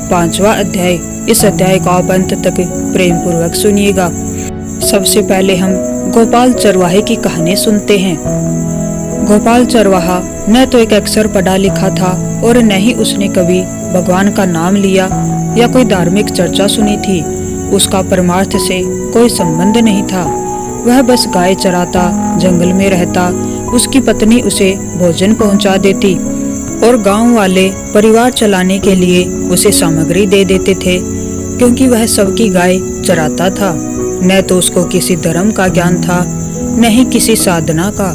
5वां अध्याय। इस अध्याय को आप अंत तक प्रेम पूर्वक सुनिएगा। सबसे पहले हम गोपाल चरवाहे की कहानी सुनते हैं। गोपाल चरवाहा न तो एक अक्षर पढ़ा लिखा था और न ही उसने कभी भगवान का नाम लिया या कोई धार्मिक चर्चा सुनी थी। उसका परमार्थ से कोई संबंध नहीं था। वह बस गाय चराता, जंगल में रहता। उसकी पत्नी उसे भोजन पहुंचा देती और गांव वाले परिवार चलाने के लिए उसे सामग्री दे देते थे, क्योंकि वह सबकी गाय चराता था। न तो उसको किसी धर्म का ज्ञान था, न ही किसी साधना का।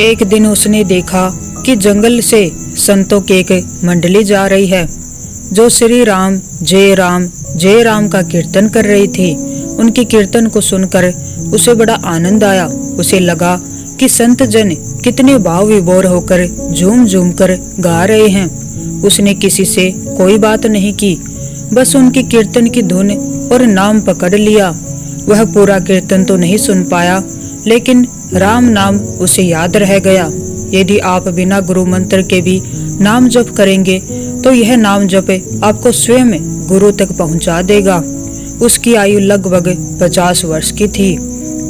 एक दिन उसने देखा कि जंगल से संतों की एक मंडली जा रही है, जो श्री राम जय राम का कीर्तन कर रही थी। उनके कीर्तन को सुनकर उसे बड़ा आनंद आया। उसे लगा कि संत जन कितने भाव विभोर होकर झूम झूम कर गा रहे हैं। उसने किसी से कोई बात नहीं की, बस उनके कीर्तन की धुन और नाम पकड़ लिया। वह पूरा कीर्तन तो नहीं सुन पाया, लेकिन राम नाम उसे याद रह गया। यदि आप बिना गुरु मंत्र के भी नाम जप करेंगे तो यह नाम जप आपको स्वयं गुरु तक पहुंचा देगा। उसकी आयु लगभग 50 वर्ष की थी।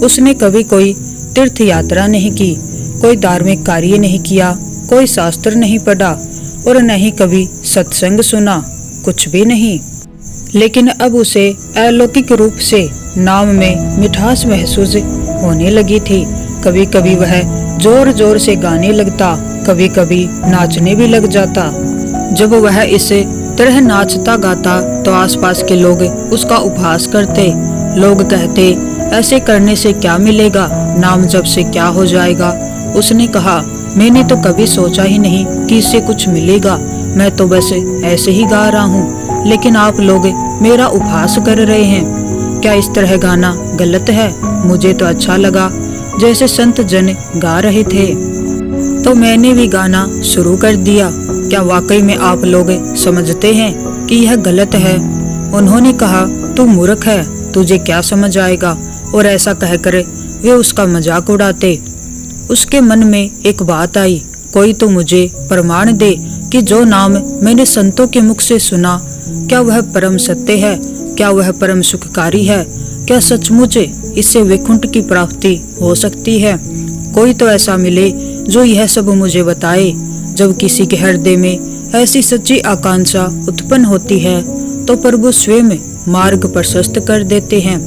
उसने कभी कोई तीर्थ यात्रा नहीं की, कोई धार्मिक कार्य नहीं किया, कोई शास्त्र नहीं पढ़ा और न ही कभी सत्संग सुना, कुछ भी नहीं। लेकिन अब उसे अलौकिक रूप से नाम में मिठास महसूस होने लगी थी। कभी कभी वह जोर जोर से गाने लगता, कभी कभी नाचने भी लग जाता। जब वह इस तरह नाचता गाता तो आसपास के लोग उसका उपहास करते। लोग कहते, ऐसे करने से क्या मिलेगा, नाम जप से क्या हो जाएगा। उसने कहा, मैंने तो कभी सोचा ही नहीं कि इससे कुछ मिलेगा। मैं तो बस ऐसे ही गा रहा हूँ, लेकिन आप लोग मेरा उपहास कर रहे हैं। क्या इस तरह गाना गलत है? मुझे तो अच्छा लगा जैसे संत जन गा रहे थे, तो मैंने भी गाना शुरू कर दिया। क्या वाकई में आप लोग समझते हैं कि यह गलत है? उन्होंने कहा, तू मूर्ख है, तुझे क्या समझ आएगा। और ऐसा कहकर वे उसका मजाक उड़ाते। उसके मन में एक बात आई, कोई तो मुझे प्रमाण दे कि जो नाम मैंने संतों के मुख से सुना, क्या वह परम सत्य है, क्या वह परम सुखकारी है, क्या सचमुच इससे वैकुंठ की प्राप्ति हो सकती है। कोई तो ऐसा मिले जो यह सब मुझे बताए। जब किसी के हृदय में ऐसी सच्ची आकांक्षा उत्पन्न होती है तो प्रभु स्वयं मार्ग प्रशस्त कर देते हैं।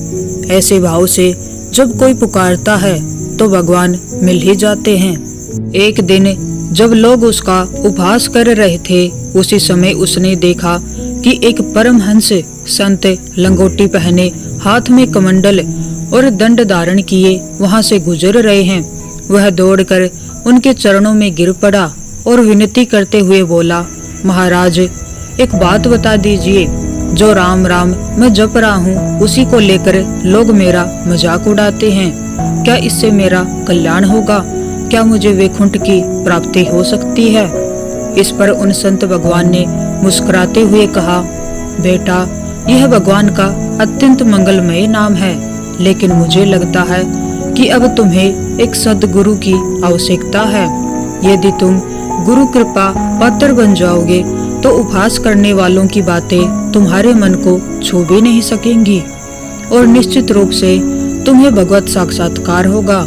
ऐसे भाव से जब कोई पुकारता है तो भगवान मिल ही जाते हैं। एक दिन जब लोग उसका उपहास कर रहे थे, उसी समय उसने देखा कि एक परमहंस संत लंगोटी पहने, हाथ में कमंडल और दंड धारण किए वहां से गुजर रहे हैं। वह दौड़कर उनके चरणों में गिर पड़ा और विनती करते हुए बोला, महाराज, एक बात बता दीजिए। जो राम राम मैं जप रहा हूँ, उसी को लेकर लोग मेरा मजाक उड़ाते हैं। क्या इससे मेरा कल्याण होगा? क्या मुझे वैकुंठ की प्राप्ति हो सकती है? इस पर उन संत भगवान ने मुस्कुराते हुए कहा, बेटा, यह भगवान का अत्यंत मंगलमय नाम है, लेकिन मुझे लगता है कि अब तुम्हें एक सद्गुरु की आवश्यकता है। यदि तुम गुरु कृपा पात्र बन जाओगे तो उपहास करने वालों की बातें तुम्हारे मन को छू भी नहीं सकेंगी और निश्चित रूप से तुम्हें भगवत साक्षात्कार होगा।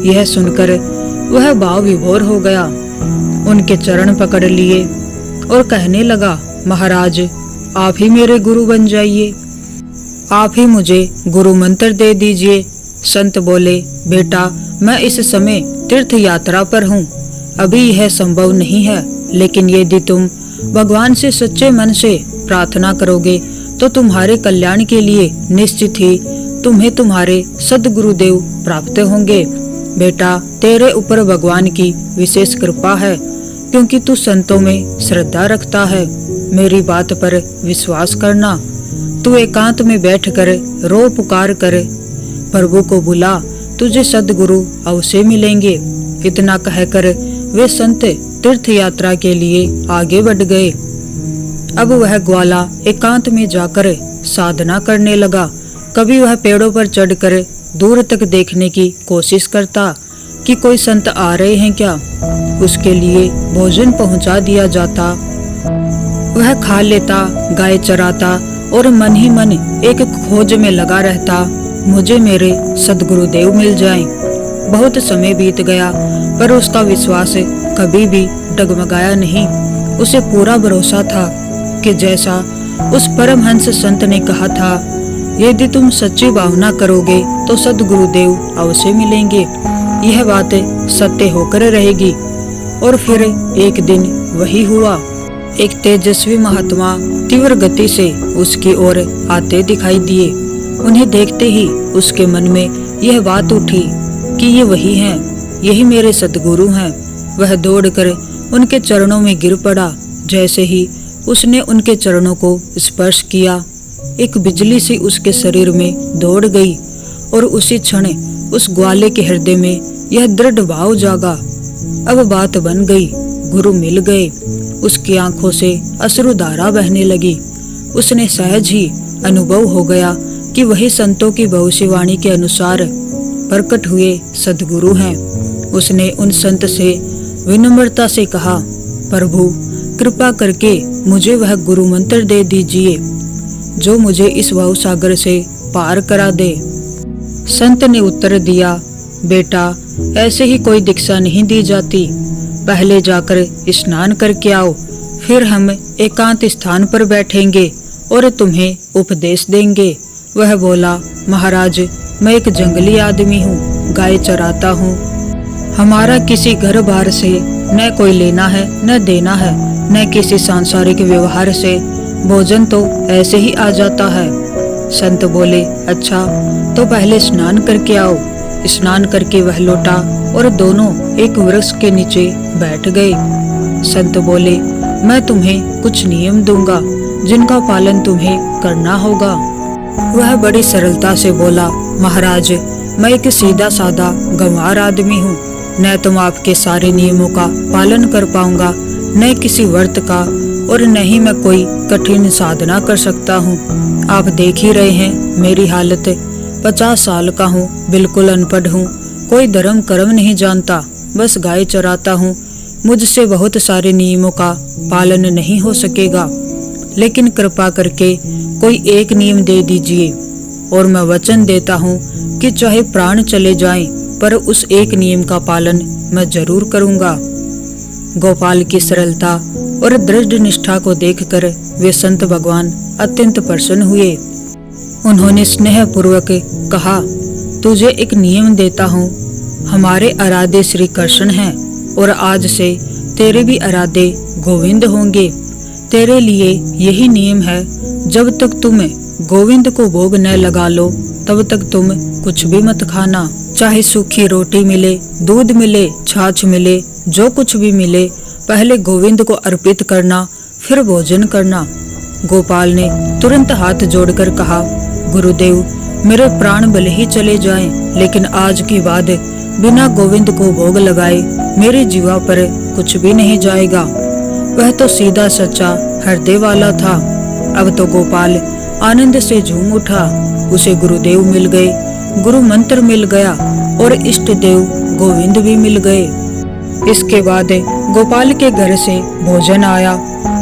यह सुनकर वह भाव विभोर हो गया, उनके चरण पकड़ लिए और कहने लगा, महाराज, आप ही मेरे गुरु बन जाइए, आप ही मुझे गुरु मंत्र दे दीजिए। संत बोले, बेटा, मैं इस समय तीर्थ यात्रा पर हूँ, अभी यह संभव नहीं है, लेकिन यदि तुम भगवान से सच्चे मन से प्रार्थना करोगे तो तुम्हारे कल्याण के लिए निश्चित ही तुम्हें तुम्हारे सद्गुरुदेव प्राप्त होंगे। बेटा, तेरे ऊपर भगवान की विशेष कृपा है, क्योंकि तू संतों में श्रद्धा रखता है। मेरी बात पर विश्वास करना। तू एकांत में बैठकर रो पुकार कर प्रभु को बुला, तुझे सद्गुरु अवश्य मिलेंगे। इतना कहकर वे संत तीर्थ यात्रा के लिए आगे बढ़ गए। अब वह ग्वाला एकांत में जाकर साधना करने लगा। कभी वह पेड़ों पर चढ़कर दूर तक देखने की कोशिश करता कि कोई संत आ रहे हैं क्या। उसके लिए भोजन पहुंचा दिया जाता। वह खा लेता, गाय चराता और मन ही मन एक खोज में लगा रहता, मुझे मेरे सद्गुरुदेव मिल जाएं। बहुत समय बीत गया पर उसका विश्वास कभी भी डगमगाया नहीं। उसे पूरा भरोसा था कि जैसा उस परमहंस संत ने कहा था, यदि तुम सच्ची भावना करोगे तो सद्गुरुदेव अवश्य मिलेंगे। यह बात सत्य होकर रहेगी। और फिर एक दिन वही हुआ। एक तेजस्वी महात्मा तीव्र गति से उसकी ओर आते दिखाई दिए। उन्हें देखते ही उसके मन में यह बात उठी कि ये वही हैं, यही मेरे सद्गुरु हैं। वह दौड़कर उनके चरणों में गिर पड़ा। जैसे ही उसने उनके चरणों को स्पर्श किया, एक बिजली सी उसके शरीर में दौड़ गई और उसी क्षण उस ग्वाले के हृदय में यह दृढ़ भाव जागा, अब बात बन गई, गुरु मिल गए। उसकी आंखों से अश्रुधारा बहने लगी। उसने सहज ही अनुभव हो गया कि वही संतों की भविष्यवाणी के अनुसार प्रकट हुए सद्गुरु हैं। उसने उन संत से विनम्रता से कहा, प्रभु कृपा करके मुझे वह गुरु मंत्र दे दीजिए जो मुझे इस भव सागर से पार करा दे। संत ने उत्तर दिया, बेटा ऐसे ही कोई दीक्षा नहीं दी जाती, पहले जाकर स्नान करके आओ, फिर हम एकांत स्थान पर बैठेंगे और तुम्हें उपदेश देंगे। वह बोला, महाराज मैं एक जंगली आदमी हूँ, गाय चराता हूँ, हमारा किसी घर बार से न कोई लेना है न देना है, न किसी सांसारिक व्यवहार से, भोजन तो ऐसे ही आ जाता है। संत बोले, अच्छा तो पहले स्नान करके आओ। स्नान करके वह लौटा और दोनों एक वृक्ष के नीचे बैठ गए। संत बोले, मैं तुम्हें कुछ नियम दूंगा जिनका पालन तुम्हें करना होगा। वह बड़ी सरलता से बोला, महाराज मैं एक सीधा साधा गंवार आदमी हूँ, न तुम आपके सारे नियमों का पालन कर पाऊंगा, न किसी व्रत का, और न ही मैं कोई कठिन साधना कर सकता हूँ। आप देख ही रहे हैं मेरी हालत, 50 साल का हूँ, बिल्कुल अनपढ़ हूँ, कोई धर्म कर्म नहीं जानता, बस गाय चराता हूँ। मुझसे बहुत सारे नियमों का पालन नहीं हो सकेगा, लेकिन कृपा करके कोई एक नियम दे दीजिए और मैं वचन देता हूँ कि चाहे प्राण चले जाएं, पर उस एक नियम का पालन मैं जरूर करूँगा। गोपाल की सरलता और दृढ़ निष्ठा को देखकर वे संत भगवान अत्यंत प्रसन्न हुए। उन्होंने स्नेह पूर्वक कहा, तुझे एक नियम देता हूँ, हमारे आराध्य श्री कृष्ण हैं और आज से तेरे भी आराध्य गोविंद होंगे। तेरे लिए यही नियम है, जब तक तुम गोविंद को भोग न लगा लो तब तक तुम कुछ भी मत खाना। चाहे सूखी रोटी मिले, दूध मिले, छाछ मिले, जो कुछ भी मिले, पहले गोविंद को अर्पित करना, फिर भोजन करना। गोपाल ने तुरंत हाथ जोड़कर कहा, गुरुदेव मेरे प्राण भले ही चले जाएं, लेकिन आज के बाद बिना गोविंद को भोग लगाए मेरे जीवा पर कुछ भी नहीं जाएगा। वह तो सीधा सच्चा हृदय वाला था। अब तो गोपाल आनंद से झूम उठा। उसे गुरुदेव मिल गए, गुरु मंत्र मिल गया और इष्ट देव गोविंद भी मिल गए। इसके बाद गोपाल के घर से भोजन आया।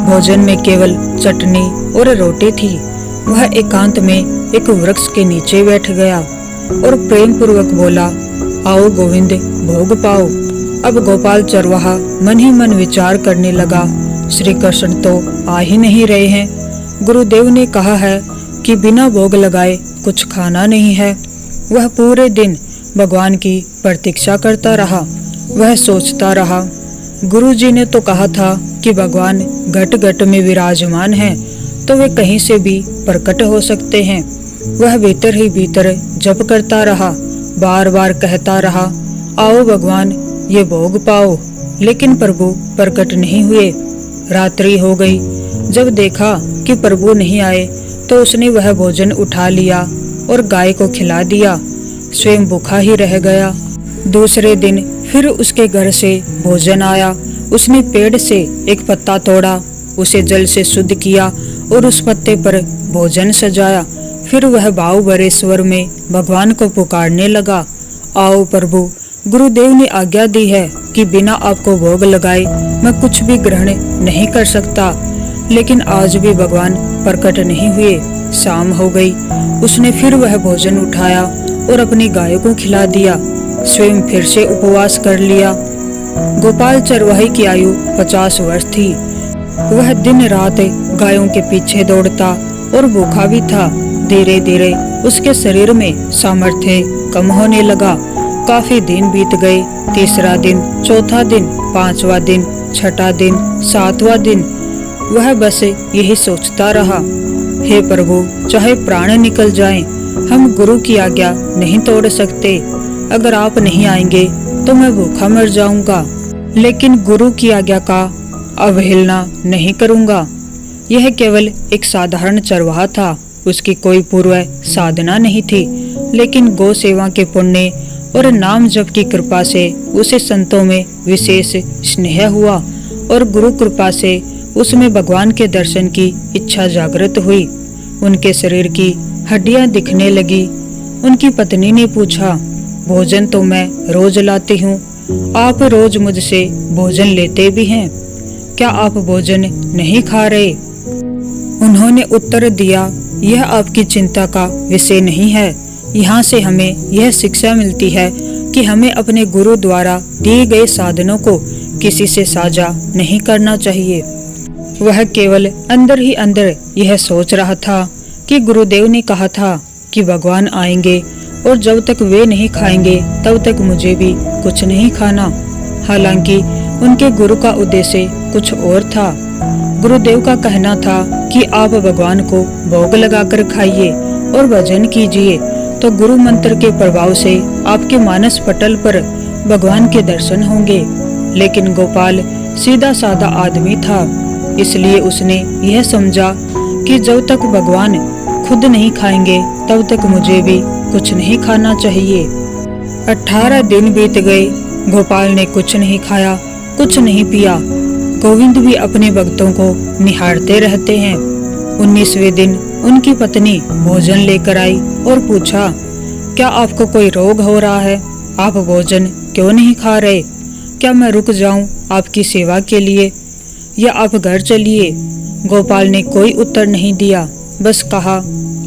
भोजन में केवल चटनी और रोटी थी। वह एकांत में एक वृक्ष के नीचे बैठ गया और प्रेम पूर्वक बोला, आओ गोविंद भोग पाओ। अब गोपाल चरवाहा मन ही मन विचार करने लगा, श्री कृष्ण तो आ ही नहीं रहे हैं। गुरुदेव ने कहा है कि बिना भोग लगाए कुछ खाना नहीं है। वह पूरे दिन भगवान की प्रतीक्षा करता रहा। वह सोचता रहा, गुरुजी ने तो कहा था कि भगवान घट घट में विराजमान हैं, तो वे कहीं से भी प्रकट हो सकते हैं। वह भीतर ही भीतर जप करता रहा, बार बार कहता रहा, आओ भगवान ये भोग पाओ, लेकिन प्रभु प्रकट नहीं हुए। रात्रि हो गई। जब देखा कि प्रभु नहीं आए तो उसने वह भोजन उठा लिया और गाय को खिला दिया। स्वयं भूखा ही रह गया। दूसरे दिन फिर उसके घर से भोजन आया। उसने पेड़ से एक पत्ता तोड़ा, उसे जल से शुद्ध किया और उस पत्ते पर भोजन सजाया। फिर वह भाव भरे स्वर में भगवान को पुकारने लगा, आओ प्रभु, गुरुदेव ने आज्ञा दी है कि बिना आपको भोग लगाए मैं कुछ भी ग्रहण नहीं कर सकता। लेकिन आज भी भगवान प्रकट नहीं हुए। शाम हो गई। उसने फिर वह भोजन उठाया और अपनी गाय को खिला दिया। स्वयं फिर से उपवास कर लिया। गोपाल चरवाहे की आयु 50 वर्ष थी। वह दिन रात गायों के पीछे दौड़ता और भूखा भी था। धीरे धीरे उसके शरीर में सामर्थ्य कम होने लगा। काफी दिन बीत गए। तीसरा दिन, चौथा दिन, पांचवा दिन, छठा दिन, सातवां दिन। वह बस यही सोचता रहा, हे प्रभु, चाहे प्राण निकल जाएं, हम गुरु की आज्ञा नहीं तोड़ सकते। अगर आप नहीं आएंगे तो मैं भूखा मर जाऊंगा, लेकिन गुरु की आज्ञा का अवहेलना नहीं करूंगा। यह केवल एक साधारण चरवाहा था। उसकी कोई पूर्व साधना नहीं थी, लेकिन गौ सेवा के पुण्य और नाम जप की कृपा से उसे संतों में विशेष स्नेह हुआ और गुरु कृपा से उसमें भगवान के दर्शन की इच्छा जागृत हुई। उनके शरीर की हड्डियां दिखने लगी। उनकी पत्नी ने पूछा, भोजन तो मैं रोज लाती हूँ, आप रोज मुझसे भोजन लेते भी हैं, क्या आप भोजन नहीं खा रहे? उन्होंने उत्तर दिया, यह आपकी चिंता का विषय नहीं है। यहाँ से हमें यह शिक्षा मिलती है कि हमें अपने गुरु द्वारा दिए गए साधनों को किसी से साझा नहीं करना चाहिए। वह केवल अंदर ही अंदर यह सोच रहा था कि गुरुदेव ने कहा था कि भगवान आएंगे और जब तक वे नहीं खाएंगे तब तक मुझे भी कुछ नहीं खाना। हालांकि उनके गुरु का उद्देश्य कुछ और था। गुरुदेव का कहना था कि आप भगवान को भोग लगाकर खाइए और भजन कीजिए, तो गुरु मंत्र के प्रभाव से आपके मानस पटल पर भगवान के दर्शन होंगे। लेकिन गोपाल सीधा साधा आदमी था, इसलिए उसने यह समझा कि जब तक भगवान खुद नहीं खाएंगे तब तक मुझे भी कुछ नहीं खाना चाहिए। 18 दिन बीत गए। गोपाल ने कुछ नहीं खाया, कुछ नहीं पिया। गोविंद भी अपने भक्तों को निहारते रहते हैं। 19वें दिन उनकी पत्नी भोजन लेकर आई और पूछा, क्या आपको कोई रोग हो रहा है? आप भोजन क्यों नहीं खा रहे? क्या मैं रुक जाऊं आपकी सेवा के लिए, या आप घर चलिए? गोपाल ने कोई उत्तर नहीं दिया, बस कहा,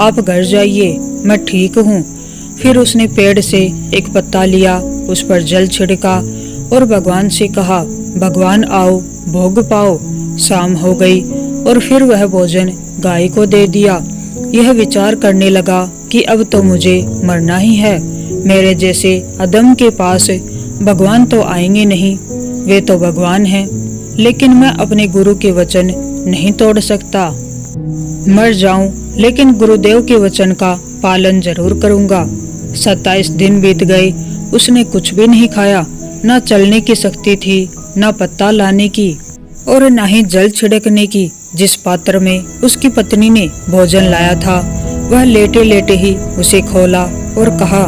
आप घर जाइए, मैं ठीक हूँ। फिर उसने पेड़ से एक पत्ता लिया, उस पर जल छिड़का और भगवान से कहा, भगवान आओ, भोग पाओ। शाम हो गई और फिर वह भोजन गाय को दे दिया। यह विचार करने लगा कि अब तो मुझे मरना ही है। मेरे जैसे अदम के पास भगवान तो आएंगे नहीं, वे तो भगवान हैं, लेकिन मैं अपने गुरु के वचन नहीं तोड़ सकता। मर जाऊं लेकिन गुरुदेव के वचन का पालन जरूर करूंगा। 27 दिन बीत गए। उसने कुछ भी नहीं खाया। न चलने की शक्ति थी, न पत्ता लाने की और न ही जल छिड़कने की। जिस पात्र में उसकी पत्नी ने भोजन लाया था वह लेटे लेटे ही उसे खोला और कहा,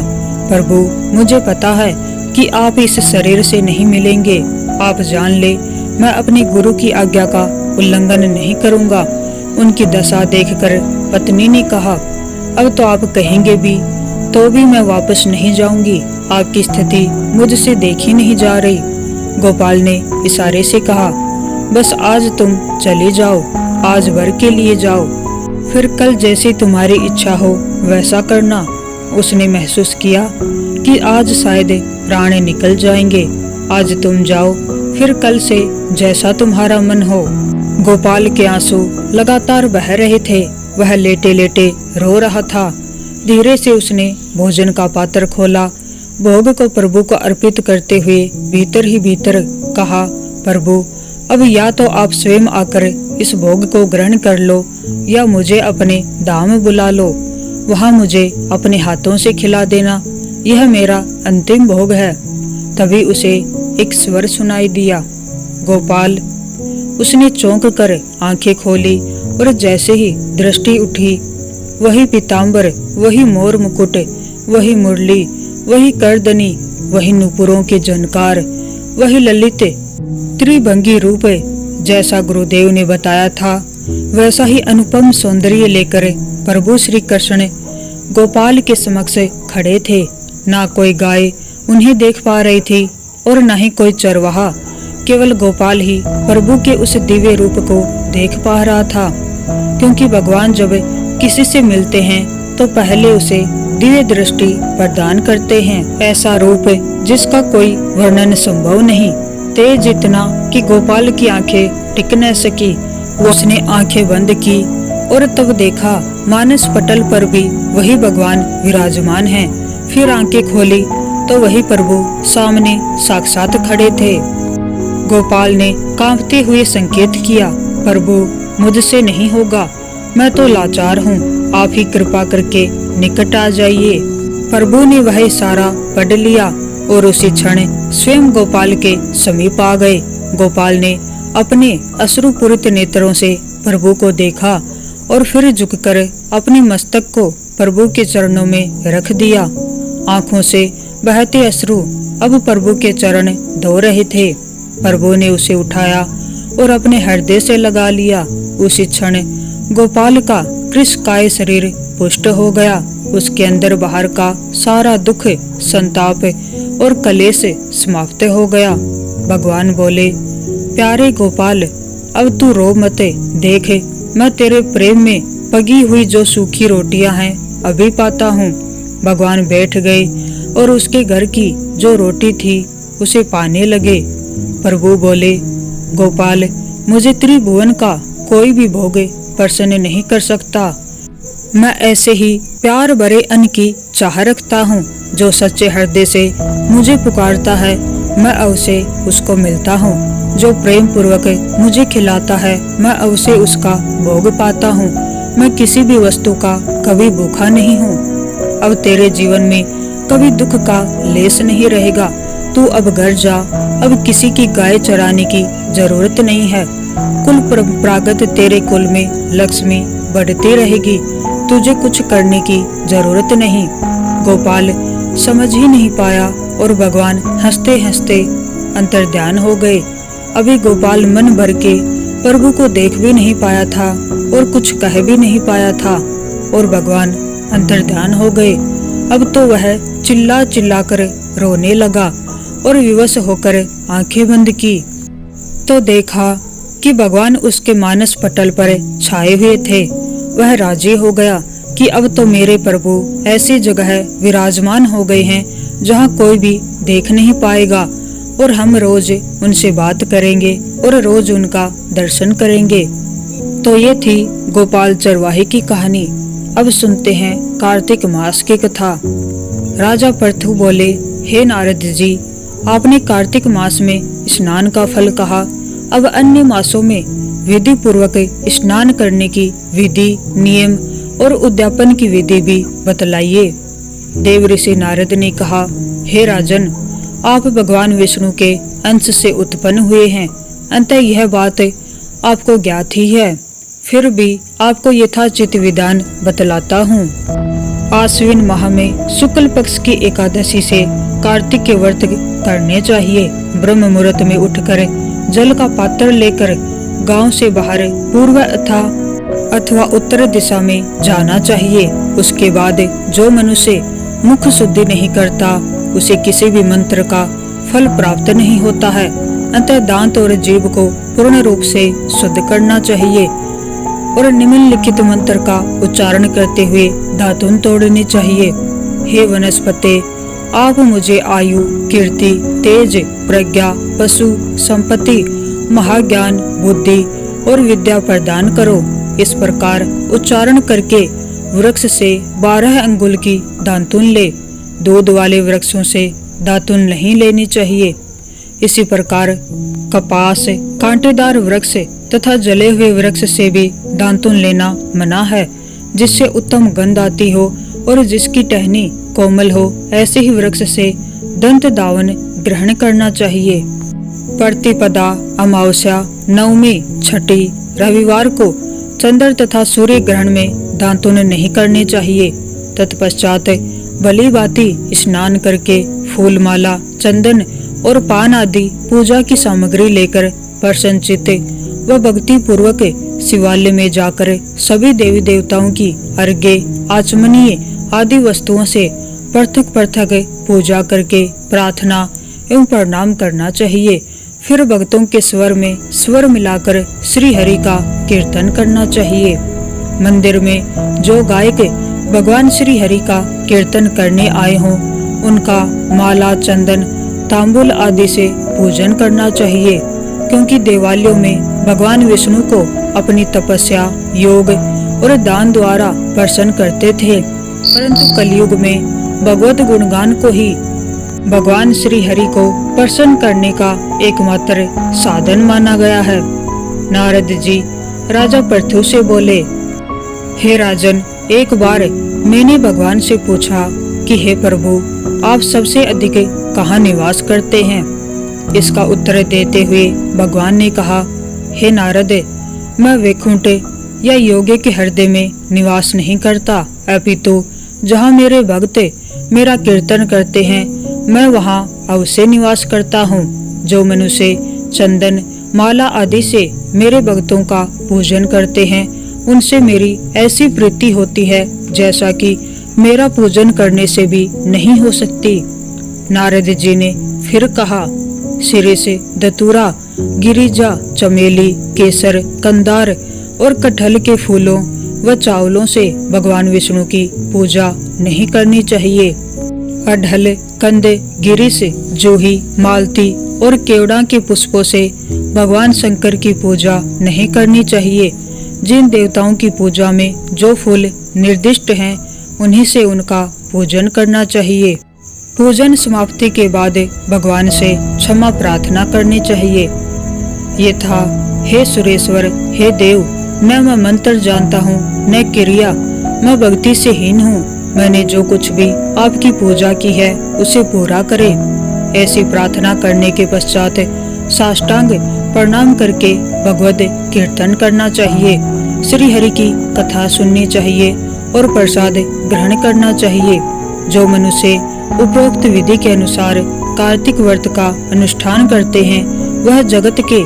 प्रभु, मुझे पता है कि आप इस शरीर से नहीं मिलेंगे। आप जान ले, मैं अपने गुरु की आज्ञा का उल्लंघन नहीं करूंगा। उनकी दशा देखकर पत्नी ने कहा, अब तो आप कहेंगे भी तो भी मैं वापस नहीं जाऊंगी। आपकी स्थिति मुझसे देखी नहीं जा रही। गोपाल ने इशारे से कहा, बस आज तुम चले जाओ, आज भर के लिए जाओ, फिर कल जैसी तुम्हारी इच्छा हो वैसा करना। उसने महसूस किया कि आज शायद प्राण निकल जाएंगे। आज तुम जाओ, फिर कल से जैसा तुम्हारा मन हो। गोपाल के आंसू लगातार बह रहे थे। वह लेटे लेटे रो रहा था। धीरे से उसने भोजन का पात्र खोला, भोग को प्रभु को अर्पित करते हुए भीतर ही भीतर कहा, प्रभु, अब या तो आप स्वयं आकर इस भोग को ग्रहण कर लो या मुझे अपने धाम बुला लो, वहां मुझे अपने हाथों से खिला देना। यह मेरा अंतिम भोग है। तभी उसे एक स्वर सुनाई दिया, गोपाल। उसने चौंक कर आंखें खोली और जैसे ही दृष्टि उठी, वही पीतांबर, वही मोर मुकुट, वही मुरली, वही करदनी, वही नुपुरों के झनकार, वही ललित त्रिभंगी रूप, जैसा गुरुदेव ने बताया था वैसा ही अनुपम सौंदर्य लेकर प्रभु श्री कृष्ण गोपाल के समक्ष खड़े थे। ना कोई गाय उन्हें देख पा रही थी और न ही कोई चरवाहा। केवल गोपाल ही प्रभु के उस दिव्य रूप को देख पा रहा था, क्योंकि भगवान जब किसी से मिलते हैं तो पहले उसे दिव्य दृष्टि प्रदान करते हैं। ऐसा रूप जिसका कोई वर्णन संभव नहीं, तेज इतना कि गोपाल की आंखें टिक न सकी। उसने आंखें बंद की और तब देखा मानस पटल पर भी वही भगवान विराजमान हैं। फिर आंखें खोली तो वही प्रभु सामने साक्षात खड़े थे। गोपाल ने कांपते हुए संकेत किया, प्रभु मुझसे नहीं होगा, मैं तो लाचार हूँ, आप ही कृपा करके निकट आ जाइए। प्रभु ने वह इशारा पढ़ लिया और उसी क्षण स्वयं गोपाल के समीप आ गए। गोपाल ने अपने अश्रुपूरित नेत्रों से प्रभु को देखा और फिर झुककर अपने मस्तक को प्रभु के चरणों में रख दिया। आंखों से बहते अश्रु अब प्रभु के चरण धो रहे थे। प्रभु ने उसे उठाया और अपने हृदय से लगा लिया। उसी क्षण गोपाल का कृशकाय शरीर पुष्ट हो गया। उसके अंदर बाहर का सारा दुख, संताप और कलेश समाप्त हो गया। भगवान बोले, प्यारे गोपाल, अब तू रो मत, देख मैं तेरे प्रेम में पकी हुई जो सूखी रोटियां हैं अभी पाता हूँ। भगवान बैठ गए और उसके घर की जो रोटी थी उसे पाने लगे। प्रभु बोले, गोपाल, मुझे त्रिभुवन का कोई भी भोग प्रसन्न नहीं कर सकता। मैं ऐसे ही प्यार भरे अन्न की चाह रखता हूँ। जो सच्चे हृदय से मुझे पुकारता है मैं अवश्य उसको मिलता हूँ। जो प्रेम पूर्वक मुझे खिलाता है मैं अवश्य उसका भोग पाता हूँ। मैं किसी भी वस्तु का कभी भूखा नहीं हूँ। अब तेरे जीवन में कभी दुख का लेस नहीं रहेगा। तू अब घर जा, अब किसी की गाय चराने की जरूरत नहीं है। कुल परंपरागत तेरे कुल में लक्ष्मी बढ़ती रहेगी। तुझे कुछ करने की जरूरत नहीं। गोपाल समझ ही नहीं पाया और भगवान हंसते हंसते अंतर्ध्यान हो गए। अभी गोपाल मन भर के प्रभु को देख भी नहीं पाया था और कुछ कह भी नहीं पाया था और भगवान अंतर्ध्यान हो गए। अब तो वह चिल्ला चिल्ला कर रोने लगा और विवश होकर आंखें बंद की तो देखा कि भगवान उसके मानस पटल पर छाए हुए थे। वह राजी हो गया कि अब तो मेरे प्रभु ऐसी जगह विराजमान हो गए हैं जहाँ कोई भी देख नहीं पाएगा और हम रोज उनसे बात करेंगे और रोज उनका दर्शन करेंगे। तो ये थी गोपाल चरवाहे की कहानी। अब सुनते हैं कार्तिक मास की कथा। राजा पृथु बोले, हे नारद जी, आपने कार्तिक मास में स्नान का फल कहा, अब अन्य मासों में विधि पूर्वक स्नान करने की विधि, नियम और उद्यापन की विधि भी बतलाइए। देव ऋषि नारद ने कहा, हे राजन, आप भगवान विष्णु के अंश से उत्पन्न हुए हैं, अतः यह बात आपको ज्ञात ही है। फिर भी आपको यथाचित विधान बतलाता हूँ। आश्विन माह में शुक्ल पक्ष की एकादशी से कार्तिक के व्रत करने चाहिए। ब्रह्म मुहूर्त में उठकर जल का पात्र लेकर गांव से बाहर पूर्व अथवा उत्तर दिशा में जाना चाहिए। उसके बाद जो मनुष्य मुख शुद्धि नहीं करता उसे किसी भी मंत्र का फल प्राप्त नहीं होता है। अतः दांत और जीभ को पूर्ण रूप से शुद्ध करना चाहिए और निम्नलिखित मंत्र का उच्चारण करते हुए दातुन तोड़नी चाहिए। हे वनस्पति, आप मुझे आयु, कीर्ति, तेज, प्रज्ञा, पशु, संपत्ति, महाज्ञान, बुद्धि और विद्या प्रदान करो। इस प्रकार उच्चारण करके वृक्ष से 12 अंगुल की दातुन ले। दूध वाले वृक्षों से दातुन नहीं लेनी चाहिए। इसी प्रकार कपास, कांटेदार वृक्ष तथा जले हुए वृक्ष से भी दातुन लेना मना है। जिससे उत्तम गंध आती हो और जिसकी टहनी कोमल हो, ऐसे ही वृक्ष से दंत दावन ग्रहण करना चाहिए। प्रतिपदा, अमावस्या, नवमी, छठी, रविवार को चंद्र तथा सूर्य ग्रहण में दातुन नहीं करने चाहिए। तत्पश्चात भली भांति स्नान करके फूल माला, चंदन और पान आदि पूजा की सामग्री लेकर प्रसन्नचित्त व भक्ति पूर्वक शिवालय में जाकर सभी देवी देवताओं की अर्घ्य, आचमनीय आदि वस्तुओं से पृथक पृथक पूजा करके प्रार्थना एवं प्रणाम करना चाहिए। फिर भक्तों के स्वर में स्वर मिलाकर श्री हरि का कीर्तन करना चाहिए। मंदिर में जो गायक भगवान श्री हरि का कीर्तन करने आए हों, उनका माला, चंदन, तांबुल आदि से पूजन करना चाहिए, क्योंकि देवालयों में भगवान विष्णु को अपनी तपस्या, योग और दान द्वारा प्रसन्न करते थे। परंतु कलयुग में भगवत गुणगान को ही भगवान श्री हरि को प्रसन्न करने का एकमात्र साधन माना गया है। नारद जी राजा पृथु से बोले, हे राजन, एक बार मैंने भगवान से पूछा कि हे प्रभु, आप सबसे अधिक कहाँ निवास करते हैं? इसका उत्तर देते हुए भगवान ने कहा, हे नारद, मैं वैकुंठ या योगी के हृदय में निवास नहीं करता, अपितु जहाँ मेरे भक्त मेरा कीर्तन करते हैं, मैं वहाँ अवश्य निवास करता हूँ। जो मनुष्य चंदन, माला आदि से मेरे भक्तों का पूजन करते हैं, उनसे मेरी ऐसी प्रीति होती है जैसा कि मेरा पूजन करने से भी नहीं हो सकती। नारद जी ने फिर कहा, सिरे से धतूरा, गिरिजा, चमेली, केसर, कंदार और कटहल के फूलों व चावलों से भगवान विष्णु की पूजा नहीं करनी चाहिए। अढ़ल, कंद, गिरीश, जूही, मालती और केवड़ा के पुष्पों से भगवान शंकर की पूजा नहीं करनी चाहिए। जिन देवताओं की पूजा में जो फूल निर्दिष्ट हैं, उन्हीं से उनका पूजन करना चाहिए। पूजन समाप्ति के बाद भगवान से क्षमा प्रार्थना करनी चाहिए। ये था, हे सुरेश्वर, हे देव, न मंत्र जानता हूँ न क्रिया, मैं भक्ति से हीन हूँ। मैंने जो कुछ भी आपकी पूजा की है उसे पूरा करे। ऐसी प्रार्थना करने के पश्चात साष्टांग प्रणाम करके भगवद कीर्तन करना चाहिए, श्री हरि की कथा सुननी चाहिए और प्रसाद ग्रहण करना चाहिए। जो मनुष्य उपरोक्त विधि के अनुसार कार्तिक व्रत का अनुष्ठान करते हैं, वह जगत के